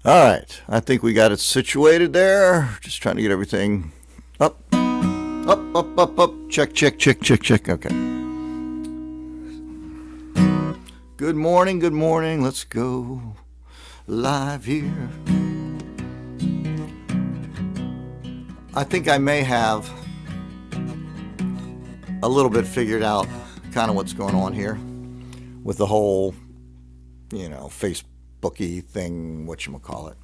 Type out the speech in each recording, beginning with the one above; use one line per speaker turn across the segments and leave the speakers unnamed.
All right, I think we got it situated there. Just trying to get everything up, up. Check, check, check, check, check. Okay. Good morning, good morning. Let's go live here. I think I may have a little bit figured out kind of what's going on here with the whole, Facebooky thing, whatchamacallit.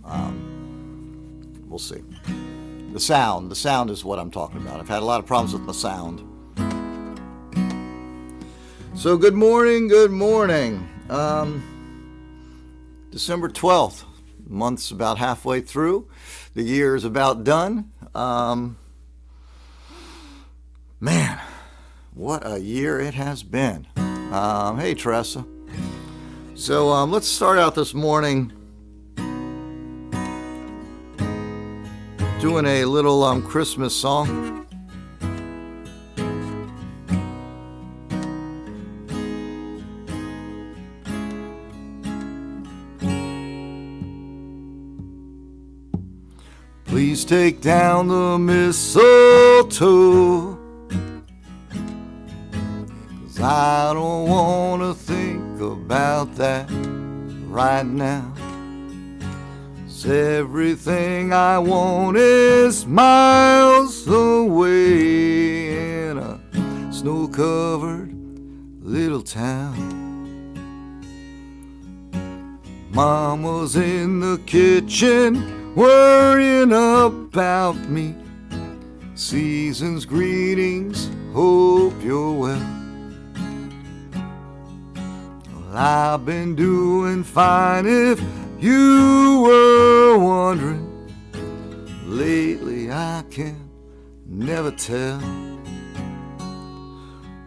We'll see. The sound is what I'm talking about. I've had a lot of problems with my sound. So good morning. December 12th, month's about halfway through. The year is about done. Man, what a year it has been. Hey, Teresa. So let's start out this morning doing a little Christmas song. Please take down the mistletoe, 'cause I don't want to think about that right now. 'Cause everything I want is miles away in a snow-covered little town. Mama's in the kitchen worrying about me. Season's greetings, hope you're well. Well, I've been doing fine if you were wondering. Lately I can never tell,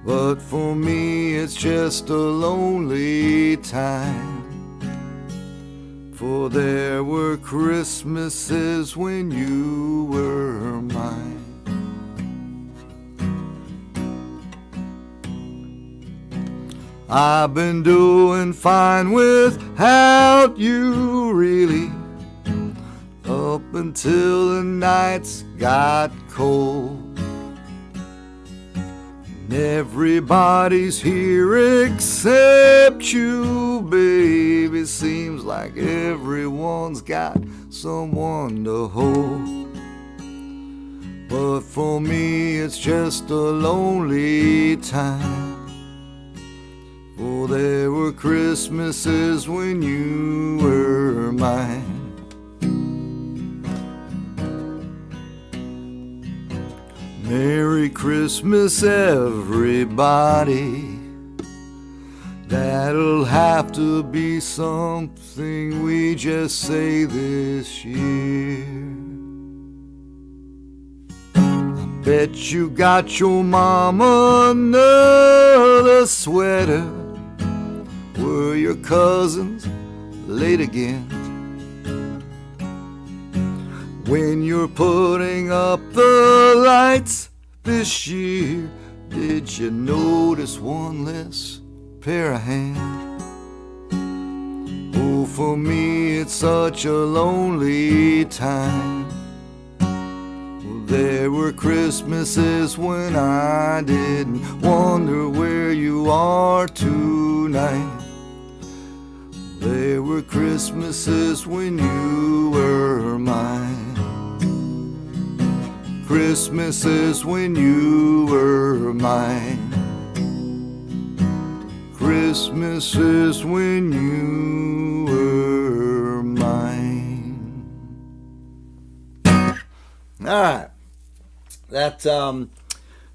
but for me it's just a lonely time. For there were Christmases when you were mine. I've been doing fine without you, really, up until the nights got cold. And everybody's here except you, baby. Seems like everyone's got someone to hold. But for me it's just a lonely time. For there were Christmases when you were mine. Merry Christmas, everybody. That'll have to be something we just say this year. I bet you got your mama another sweater. Were your cousins late again? When you're putting up the lights this year, did you notice one less pair of hands? Oh, for me it's such a lonely time. Well, there were Christmases when I didn't wonder where you are tonight. There were Christmases when you were mine. Christmases when you were mine. Christmases when you were mine. All right, that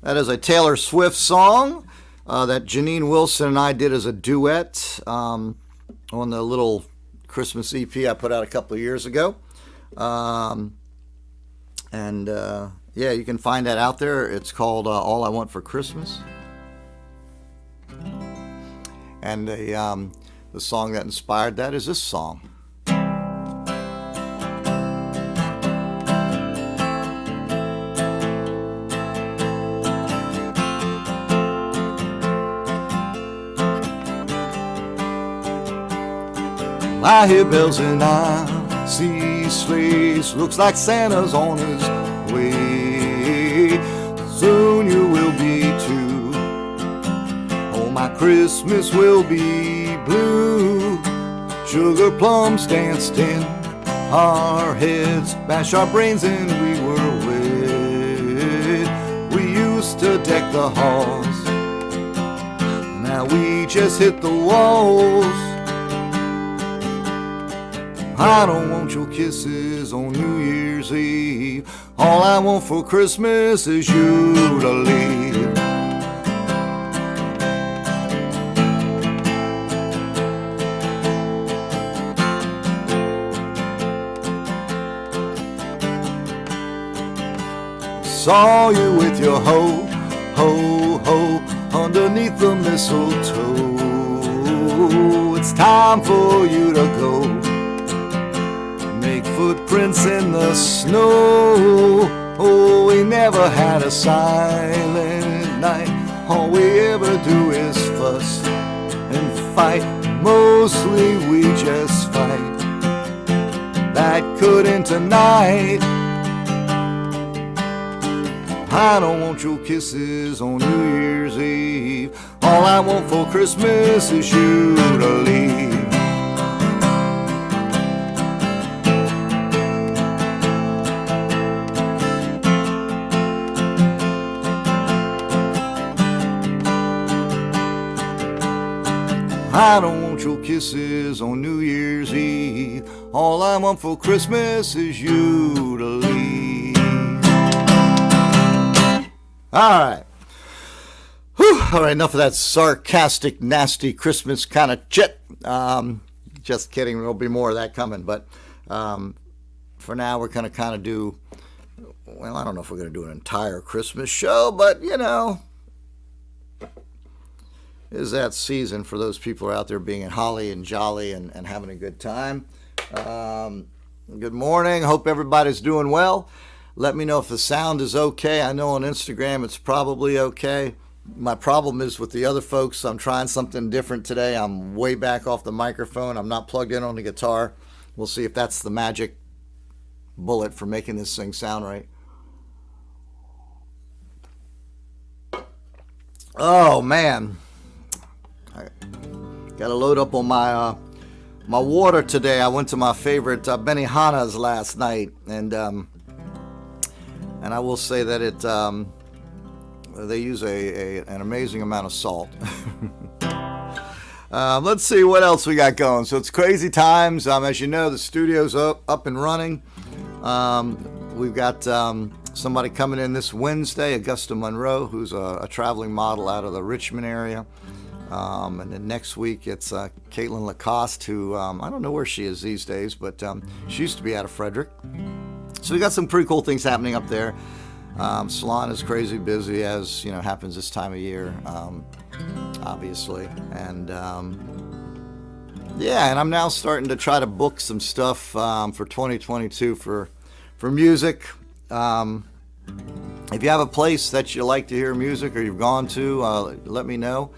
is a Taylor Swift song that Janine Wilson and I did as a duet on the little Christmas EP I put out a couple of years ago. Yeah, you can find that out there. It's called All I Want for Christmas. And the song that inspired that is this song. I hear bells and I'm see sleighs. Looks like Santa's on his way. Soon you will be too. Oh, my Christmas will be blue. Sugar plums danced in our heads, bash our brains and we were wed. We used to deck the halls, now we just hit the walls. I don't want your kisses on New Year's Eve. All I want for Christmas is you to leave. Saw you with your ho, ho, ho underneath the mistletoe. It's time for you to go. Make footprints in the snow. Oh, we never had a silent night. All we ever do is fuss and fight. Mostly we just fight. That could end tonight. I don't want your kisses on New Year's Eve. All I want for Christmas is you to leave. I don't want your kisses on New Year's Eve. All I want for Christmas is you to leave. All right. Whew. All right, enough of that sarcastic, nasty Christmas kind of chit. Just kidding. There'll be more of that coming. But for now, we're going to kind of do, well, I don't know if we're going to do an entire Christmas show, but, you know, is that season for those people who are out there being holly and jolly and having a good time. Good morning. Hope everybody's doing well. Let me know if the sound is okay. I know on Instagram it's probably okay. My problem is with the other folks. I'm trying something different today. I'm way back off the microphone. I'm not plugged in on the guitar. We'll see if that's the magic bullet for making this thing sound right. Oh, man. I got to load up on my water today. I went to my favorite Benihana's last night, and I will say that they use an amazing amount of salt. Let's see what else we got going. So it's crazy times. As you know, the studio's up and running. We've got somebody coming in this Wednesday, Augusta Monroe, who's a traveling model out of the Richmond area. And then next week it's Caitlin Lacoste, who I don't know where she is these days, but she used to be out of Frederick. So we got some pretty cool things happening up there. Salon is crazy busy, as you know, happens this time of year, obviously. And yeah, and I'm now starting to try to book some stuff for 2022 for music. If you have a place that you like to hear music or you've gone to, let me know.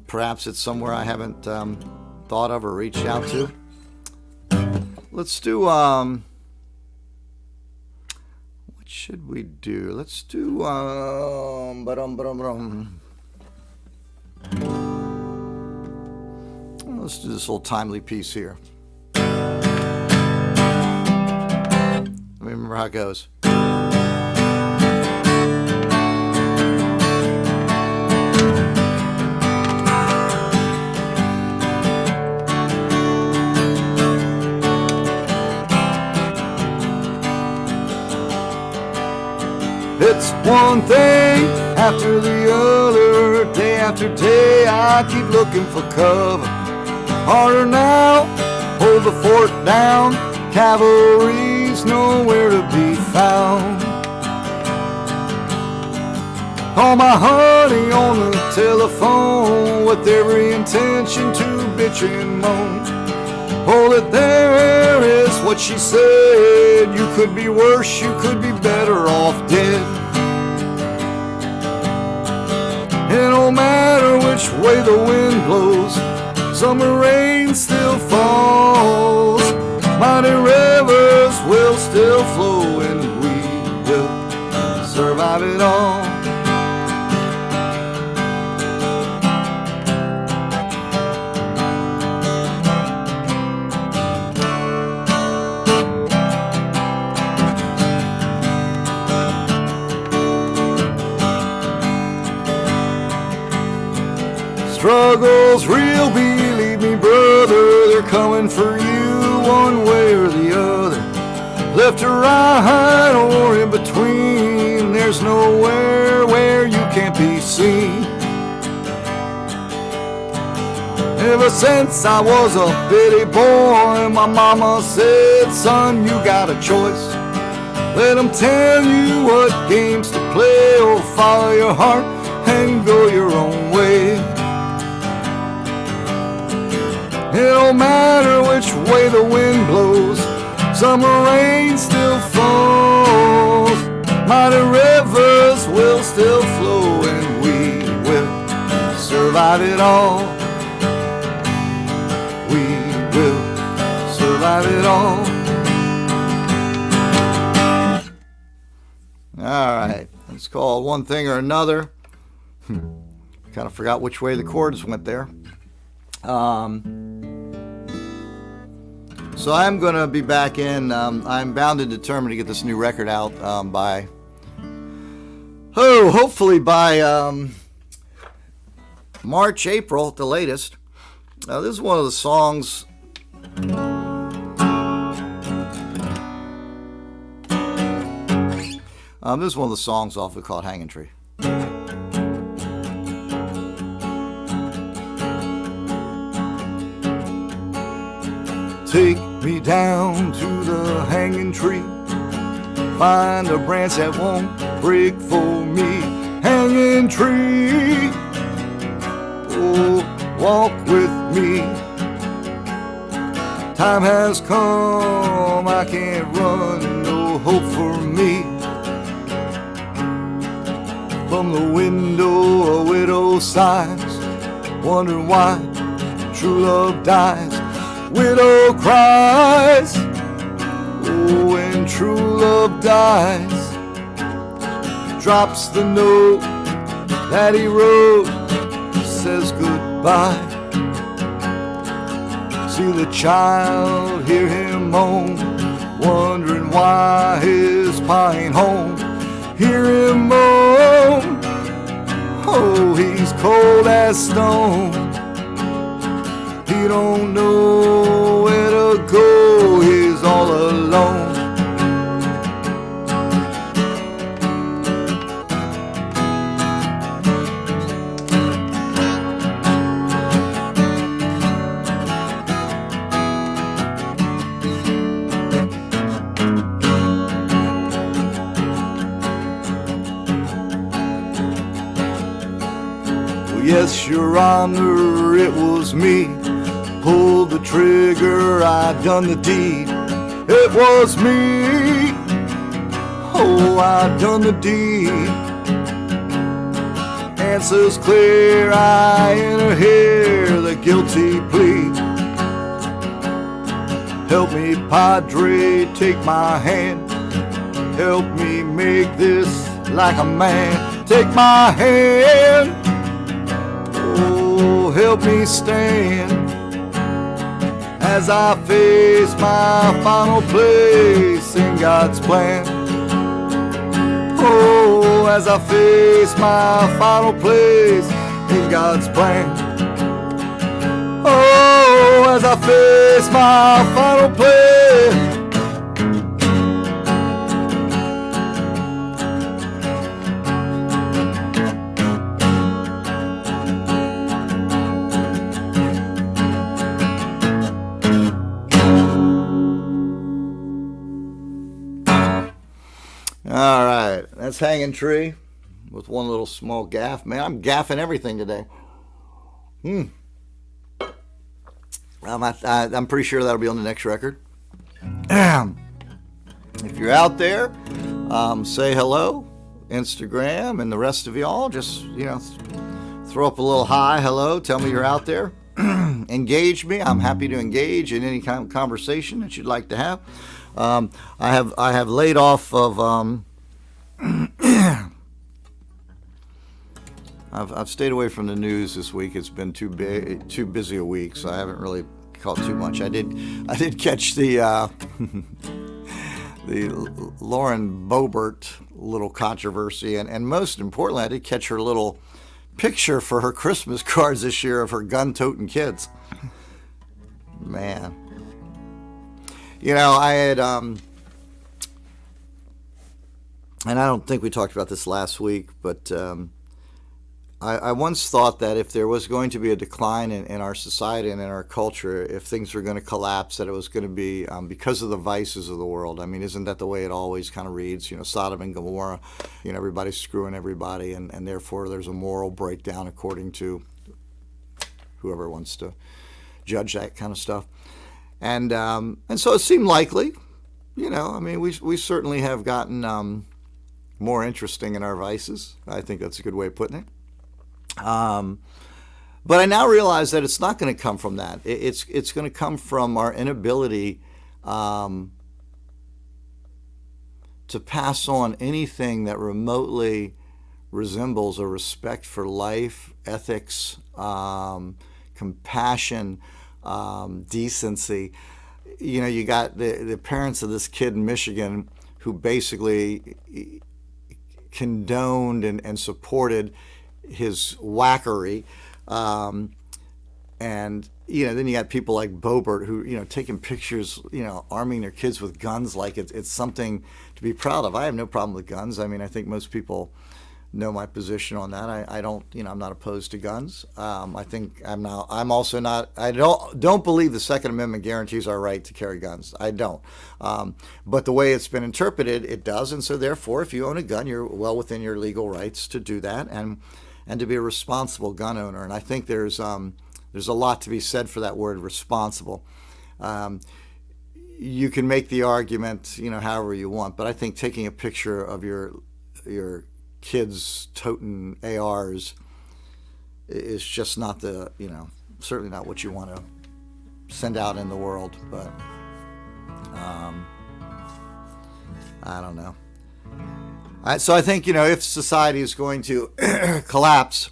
Perhaps it's somewhere I haven't thought of or reached out to. Let's do what should we do? Let's do let's do this little timely piece here. Let me remember how it goes. It's one thing after the other, day after day, I keep looking for cover. Harder now, hold the fort down, cavalry's nowhere to be found. Call my honey on the telephone with every intention to bitch and moan. Hold it, there is what she said. You could be worse, you could be better off dead. It don't matter which way the wind blows, summer rain still falls. Mighty river still flow, and we will survive it all. Struggles real, believe me, brother, they're coming for you one way or the other. Left or right or in between, there's nowhere where you can't be seen. Ever since I was a bitty boy, my mama said, son, you got a choice. Let them tell you what games to play, or follow your heart and go your own way. It don't matter which way the wind blows, summer rain still falls. Mighty rivers will still flow, and we will survive it all. We will survive it all. All right, it's called One Thing or Another. Kind of forgot which way the chords went there. So I'm going to be back in. I'm bound and determined to get this new record out hopefully by March, April at the latest. This is one of the songs. This is one of the songs off of called Hanging Tree. Take me down to the hanging tree, find a branch that won't break for me. Hanging tree, oh, walk with me. Time has come, I can't run, no hope for me. From the window a widow sighs, wondering why true love dies. Widow cries, oh, when true love dies. Drops the note that he wrote, says goodbye. See the child, hear him moan, wondering why his pa ain't home. Hear him moan, oh, he's cold as stone. He don't know where to go, he's all alone. Well, yes, Your Honor, it was me. Pulled the trigger, I done the deed. It was me, oh, I done the deed. Answers clear, I enter here the guilty plea. Help me, Padre, take my hand. Help me make this like a man. Take my hand, oh, help me stand as I face my final place in God's plan. Oh, as I face my final place in God's plan. Oh, as I face my final place. All right, that's Hanging Tree with one little small gaff. Man, I'm gaffing everything today. I'm pretty sure that'll be on the next record. If you're out there, say hello. Instagram and the rest of y'all, just, throw up a little hi, hello, tell me you're out there. Engage me. I'm happy to engage in any kind of conversation that you'd like to have. I have laid off of. I've stayed away from the news this week. It's been too busy a week, so I haven't really caught too much. I did catch the the Lauren Boebert little controversy, and most importantly, I did catch her little picture for her Christmas cards this year of her gun-toting kids. Man, I had and I don't think we talked about this last week, but I once thought that if there was going to be a decline in our society and in our culture, if things were going to collapse, that it was going to be because of the vices of the world. I mean, isn't that the way it always kind of reads? Sodom and Gomorrah, everybody's screwing everybody, and therefore there's a moral breakdown according to whoever wants to judge that kind of stuff. And so it seemed likely, we certainly have gotten more interesting in our vices. I think that's a good way of putting it. But I now realize that it's not going to come from that. It's going to come from our inability to pass on anything that remotely resembles a respect for life, ethics, compassion, decency. You got the parents of this kid in Michigan who basically condoned and supported his whackery, and then you got people like Boebert who taking pictures, arming their kids with guns like it's something to be proud of. I have no problem with guns. I mean, I think most people know my position on that. I don't, I'm not opposed to guns. I think I'm also not. I don't believe the Second Amendment guarantees our right to carry guns. I don't. But the way it's been interpreted, it does, and so therefore, if you own a gun, you're well within your legal rights to do that and to be a responsible gun owner. And I think there's a lot to be said for that word, responsible. You can make the argument, however you want, but I think taking a picture of your kids toting ARs is just not certainly not what you want to send out in the world. But I don't know. So I think, if society is going to collapse,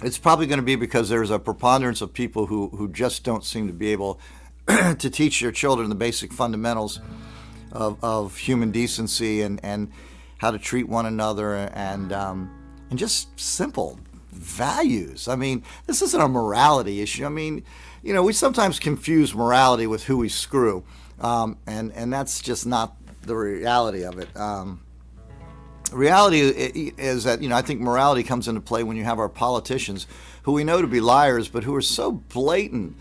it's probably going to be because there's a preponderance of people who just don't seem to be able to teach their children the basic fundamentals of human decency and how to treat one another and just simple values. I mean, this isn't a morality issue. I mean, we sometimes confuse morality with who we screw, and that's just not the reality of it. Reality is that, I think morality comes into play when you have our politicians who we know to be liars, but who are so blatant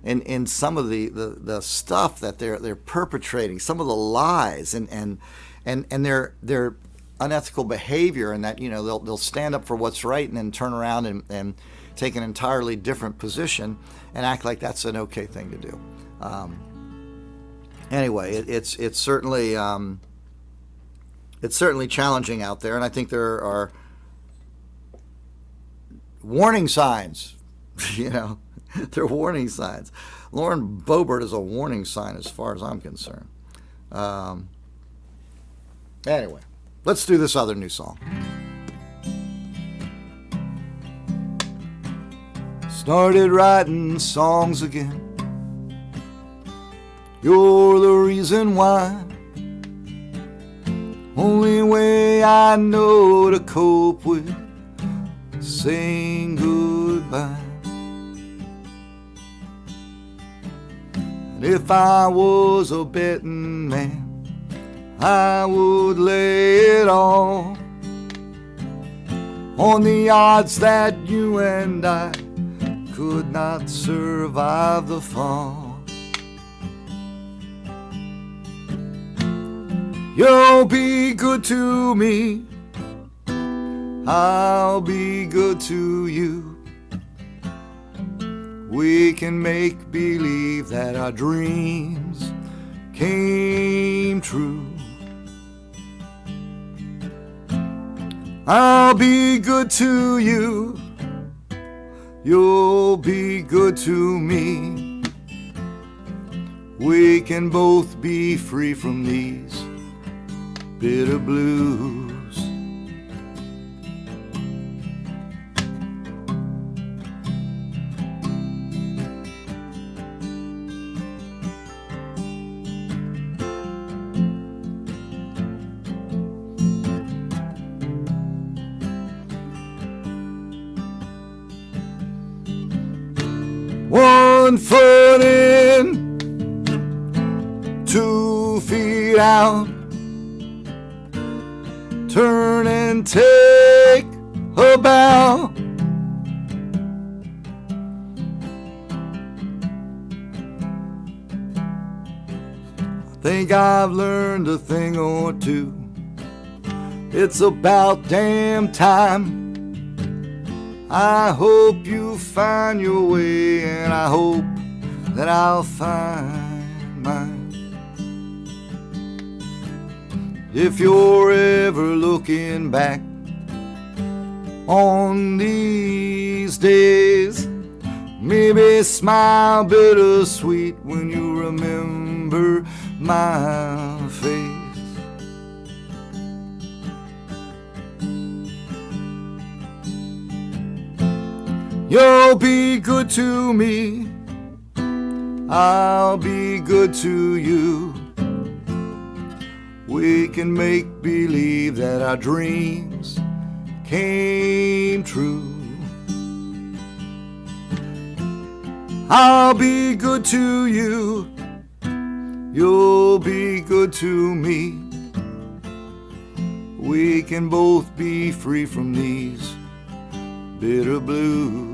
in some of the stuff that they're perpetrating, some of the lies and their unethical behavior, and that they'll stand up for what's right and then turn around and take an entirely different position and act like that's an okay thing to do. Anyway, it's certainly challenging out there, and I think there are warning signs. There are warning signs. Lauren Boebert is a warning sign as far as I'm concerned. Anyway, let's do this other new song. Started writing songs again. You're the reason why. Only way I know to cope with saying goodbye. And if I was a betting man, I would lay it all on the odds that you and I could not survive the fall. You'll be good to me, I'll be good to you. We can make believe that our dreams came true. I'll be good to you, you'll be good to me. we can both be free from these bitter blues. One foot in, 2 feet out, turn and take a bow. I think I've learned a thing or two. It's about damn time. I hope you find your way, and I hope that I'll find mine. If you're ever looking back on these days, maybe smile bittersweet when you remember my face. You'll be good to me, I'll be good to you. We can make believe that our dreams came true. I'll be good to you, you'll be good to me. We can both be free from these bitter blues.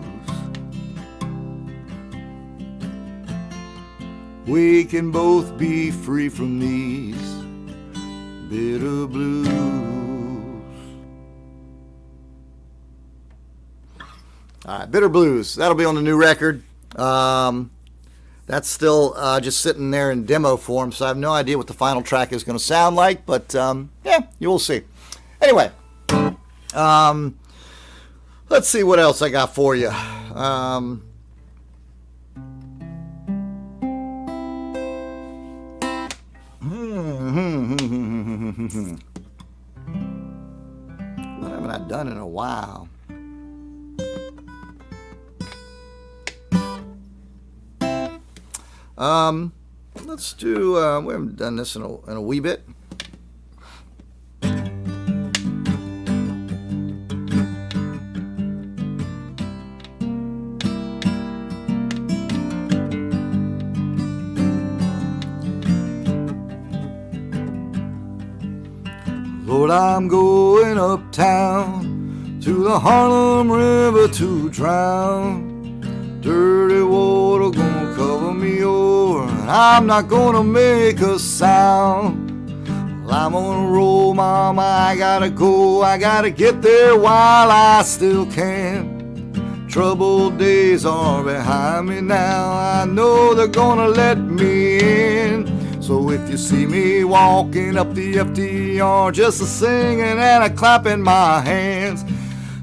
We can both be free from these bitter blues. All right, Bitter Blues. That'll be on the new record. That's still just sitting there in demo form, so I have no idea what the final track is going to sound like, but yeah, you will see. Anyway, let's see what else I got for you. What haven't I done in a while? Let's do, we haven't done this in a wee bit. Lord, I'm going uptown to the Harlem River to drown. Dirty water gonna cover me over, and I'm not gonna make a sound. Well, I'm on a roll, mama, I gotta go, I gotta get there while I still can. Troubled days are behind me now, I know they're gonna let me in. So if you see me walking up the FDR, just a singing and a clapping my hands,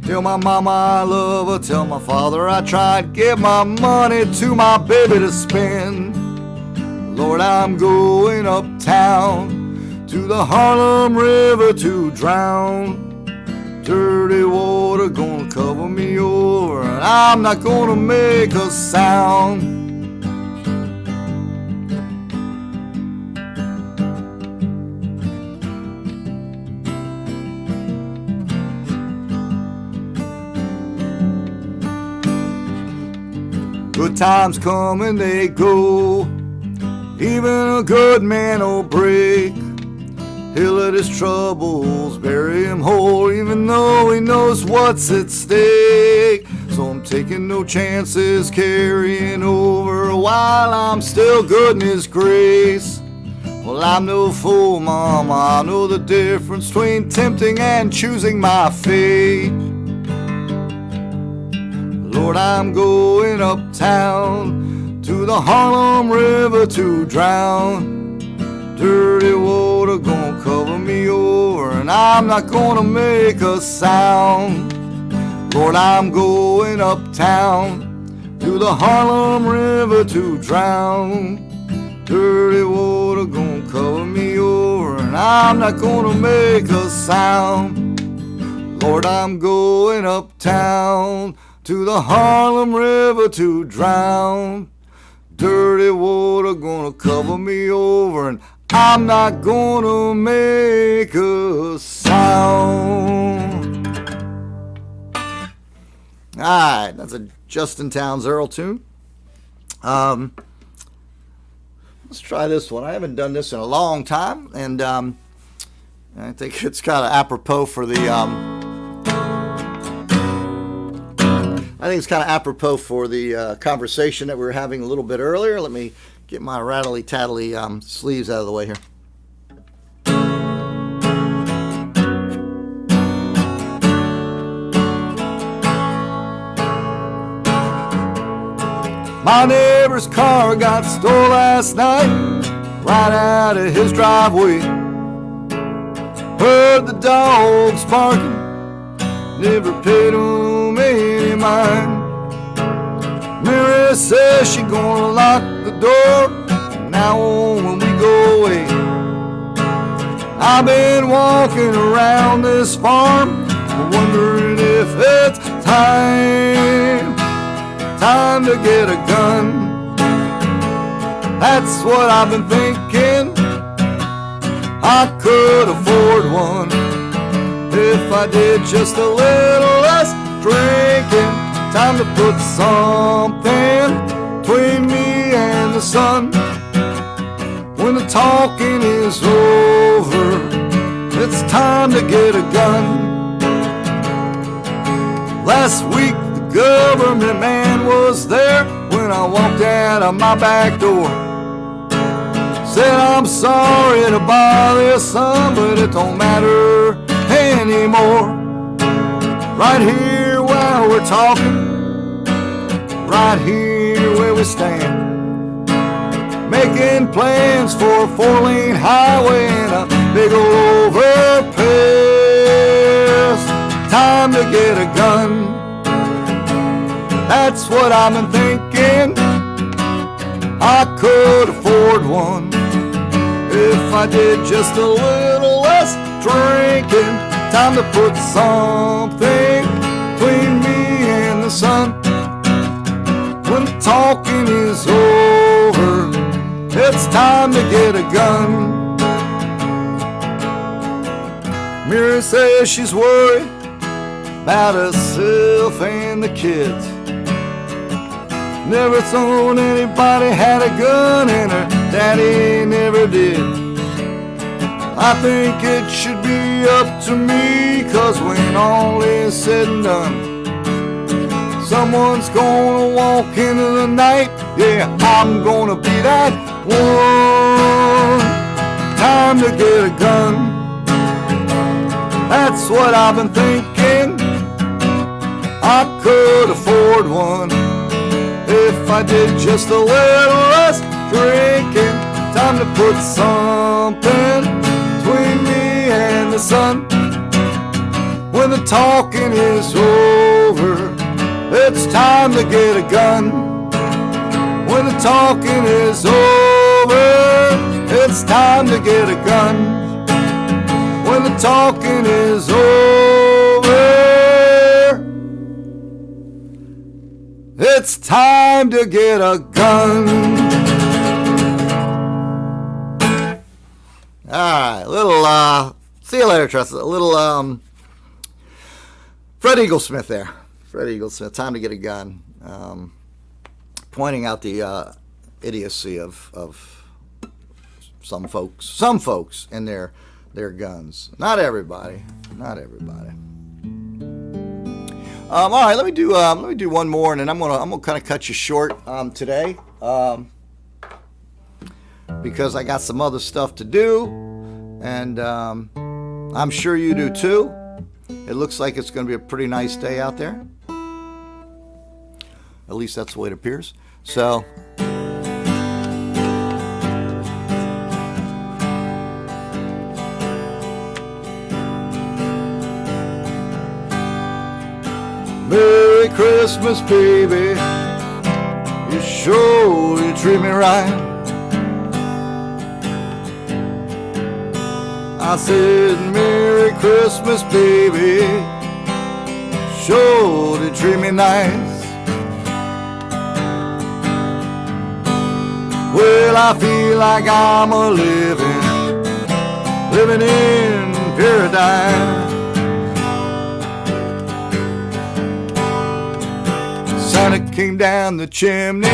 tell my mama I love her, tell my father I tried, give my money to my baby to spend. Lord, I'm going uptown to the Harlem River to drown. Dirty water gonna cover me over, and I'm not gonna make a sound. Good times come and they go, even a good man will break. He'll let his troubles bury him whole, even though he knows what's at stake. So I'm taking no chances, carrying over while I'm still good in his grace. Well, I'm no fool, mama, I know the difference between tempting and choosing my fate. Lord, I'm going uptown to the Harlem River to drown. Dirty water gonna cover me over, and I'm not gonna make a sound. Lord, I'm going uptown to the Harlem River to drown. Dirty water gonna cover me over, and I'm not gonna make a sound. Lord, I'm going uptown to the Harlem River to drown. Dirty water gonna cover me over, and I'm not gonna make a sound. Alright, that's a Justin Townes Earl tune. Let's try this one. I haven't done this in a long time, and I think it's kind of apropos for the conversation that we were having a little bit earlier. Let me get my rattly-tattly sleeves out of the way here. My neighbor's car got stole last night, right out of his driveway. Heard the dogs barking, never paid them any mind. Mary says she gonna lock the door from now on when we go away. I've been walking around this farm, wondering if it's time to get a gun. That's what I've been thinking. I could afford one if I did just a little less drinking. Time to put something between me and the sun. When the talking is over, it's time to get a gun. Last week government man was there when I walked out of my back door. Said, I'm sorry to bother you, son, but it don't matter anymore. Right here while we're talking, right here where we stand, making plans for a 4-lane highway and a big old overpass. Time to get a gun. That's what I've been thinking. I could afford one if I did just a little less drinking. Time to put something between me and the sun. When the talking is over, it's time to get a gun. Mary says she's worried about herself and the kids. Never thought anybody had a gun, and her daddy never did. I think it should be up to me, 'cause when all is said and done, someone's gonna walk into the night. Yeah, I'm gonna be that one. Time to get a gun. That's what I've been thinking. I could afford one if I did just a little less drinking. Time to put something between me and the sun. When the talking is over, it's time to get a gun. When the talking is over, it's time to get a gun. When the talking is over, it's time to get a gun. All right, little, see you later, Trust. A little, Fred Eaglesmith there. Fred Eaglesmith, time to get a gun. Pointing out the idiocy of some folks and their guns. Not everybody. All right, let me do one more, and then I'm gonna kind of cut you short today because I got some other stuff to do, and I'm sure you do too. It looks like it's going to be a pretty nice day out there. At least that's the way it appears. So. Merry Christmas, baby. You surely treat me right. I said, Merry Christmas, baby. Sure to treat me nice. Well, I feel like I'm living in paradise. Santa came down the chimney,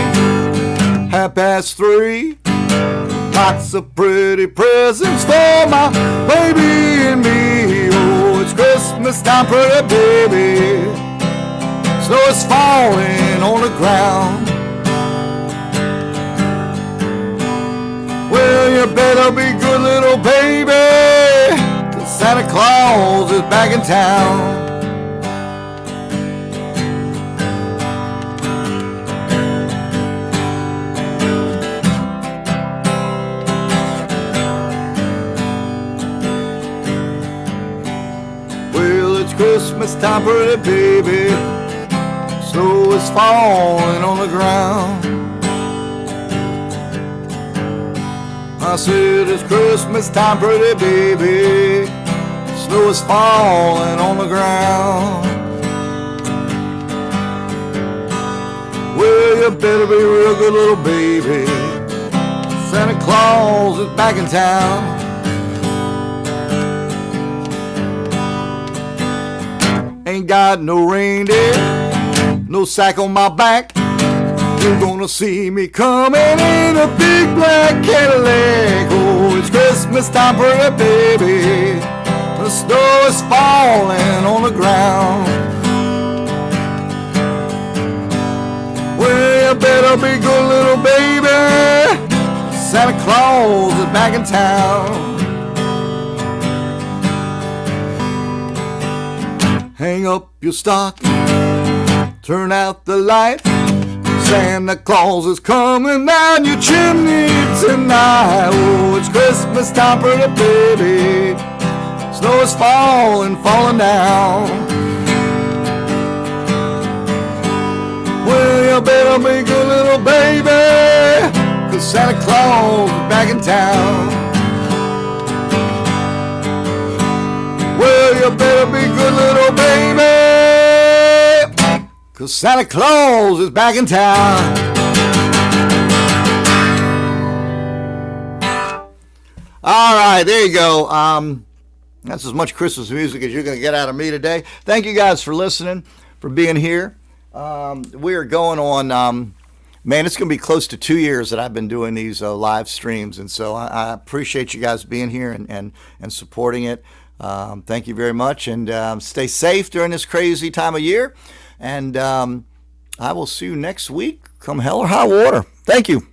3:30. Lots of pretty presents for my baby and me. Oh, it's Christmas time, pretty baby. Snow is falling on the ground. Well, you better be good, little baby, 'cause Santa Claus is back in town. Christmas time, pretty baby. Snow is falling on the ground. I said it's Christmas time, pretty baby. Snow is falling on the ground. Well, you better be real good, little baby. Santa Claus is back in town. Ain't got no reindeer, no sack on my back. You're gonna see me coming in a big black Cadillac. Oh, it's Christmas time, pretty baby. The snow is falling on the ground. Well, you better be good, little baby. Santa Claus is back in town. Hang up your stocking, turn out the light. Santa Claus is coming down your chimney tonight. Oh, it's Christmas time, pretty baby. Snow is falling down. Well, you better be good, little baby, 'cause Santa Claus is back in town. Well, you better be good, little baby, 'cause Santa Claus is back in town. All right, there you go. That's as much Christmas music as you're going to get out of me today. Thank you guys for listening, for being here. We are going on, man, it's going to be close to 2 years that I've been doing these live streams, and so I appreciate you guys being here and supporting it. Thank you very much, and stay safe during this crazy time of year. And I will see you next week, come hell or high water. Thank you.